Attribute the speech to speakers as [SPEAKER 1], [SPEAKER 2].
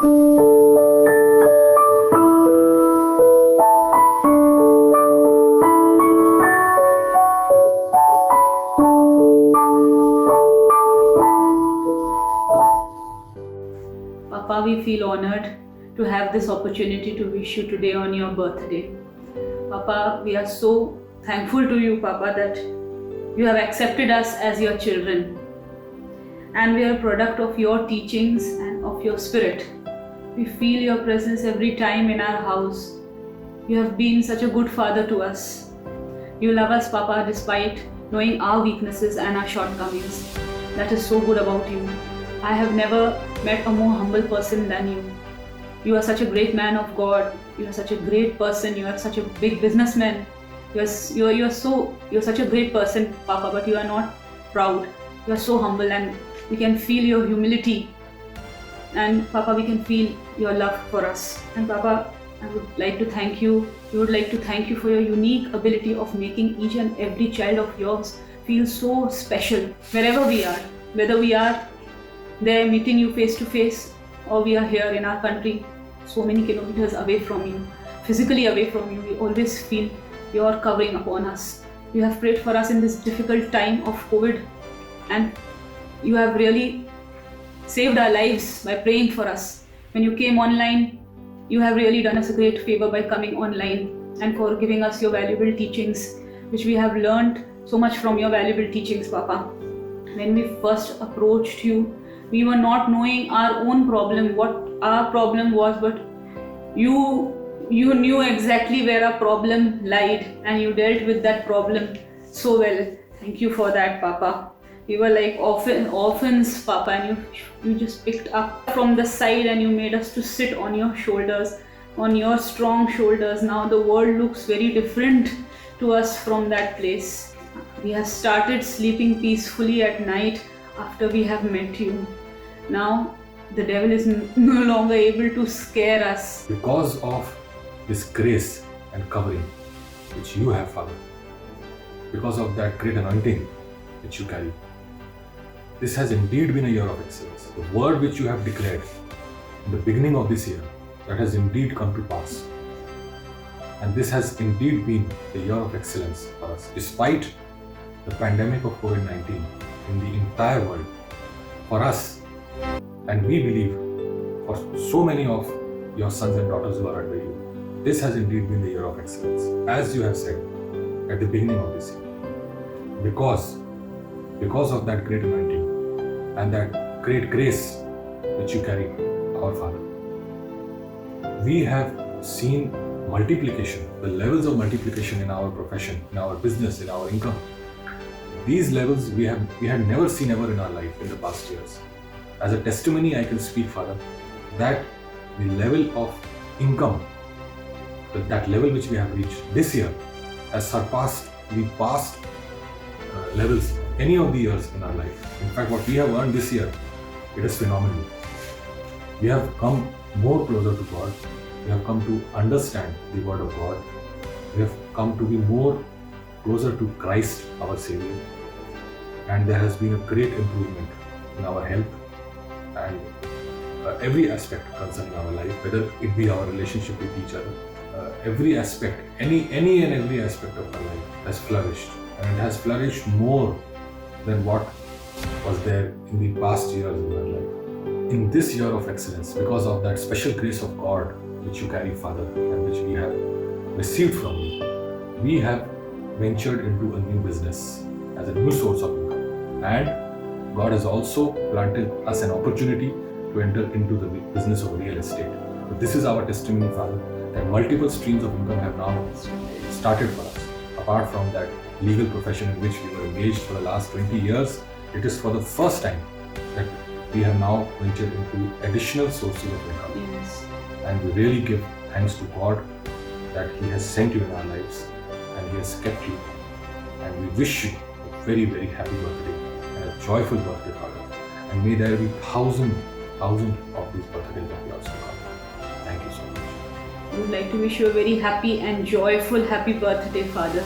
[SPEAKER 1] Papa, we feel honored to have this opportunity to wish you today on your birthday. Papa, we are so thankful to you, Papa, that you have accepted us as your children. And we are a product of your teachings and of your spirit. We feel your presence every time in our house. You have been such a good father to us. You love us, Papa, despite knowing our weaknesses and our shortcomings. That is so good about you. I have never met a more humble person than you. You are such a great man of God. You are such a great person. You are such a big businessman. You're such a great person, Papa, but you are not proud. You are so humble, and we can feel your humility. And Papa, we can feel your love for us. And Papa, I would like to thank you. We would like to thank you for your unique ability of making each and every child of yours feel so special wherever we are. Whether we are there meeting you face to face, or we are here in our country, so many kilometers away from you, physically away from you, we always feel your covering upon us. You have prayed for us in this difficult time of COVID, and you have really saved our lives by praying for us. When you came online, you have really done us a great favor by coming online and for giving us your valuable teachings, which we have learned so much from your valuable teachings, Papa. When we first approached you, we were not knowing our own problem, what our problem was, but you knew exactly where our problem lied, and you dealt with that problem so well. Thank you for that, Papa. We were like orphans, Papa, and you just picked up from the side and you made us to sit on your shoulders, on your strong shoulders. Now the world looks very different to us from that place. We have started sleeping peacefully at night after we have met you. Now the devil is no longer able to scare us.
[SPEAKER 2] Because of this grace and covering which you have, Father, because of that great anointing which you carry, this has indeed been a year of excellence. The word which you have declared in the beginning of this year, that has indeed come to pass. And this has indeed been a year of excellence for us, despite the pandemic of COVID-19 in the entire world. For us, and we believe for so many of your sons and daughters who are under you, this has indeed been the year of excellence, as you have said at the beginning of this year. Because of that great anointing and that great grace which you carry, our Father, we have seen multiplication, the levels of multiplication in our profession, in our business, in our income. These levels we had never seen ever in our life in the past years. As a testimony, I can speak, Father, that the level of income, that level which we have reached this year, has surpassed the past levels any of the years in our life. In fact, what we have earned this year, it is phenomenal. We have come more closer to God. We have come to understand the Word of God. We have come to be more closer to Christ, our Savior. And there has been a great improvement in our health and every aspect concerning our life, whether it be our relationship with each other. Every aspect, any and every aspect of our life has flourished, and it has flourished more than what was there in the past years in our life. In this year of excellence, because of that special grace of God which you carry, Father, and which we have received from you, we have ventured into a new business as a new source of income. And God has also granted us an opportunity to enter into the business of real estate. So this is our testimony, Father, that multiple streams of income have now started for us. Apart from that legal profession in which we were engaged for the last 20 years, it is for the first time that we have now ventured into additional sources of income.
[SPEAKER 1] Yes.
[SPEAKER 2] And we really give thanks to God that He has sent you in our lives and He has kept you. And we wish you a very, very happy birthday and a joyful birthday, Father. And may there be thousands of these birthdays of yours to come. Thank you so much.
[SPEAKER 1] I would like to wish you a very happy and joyful happy birthday, Father.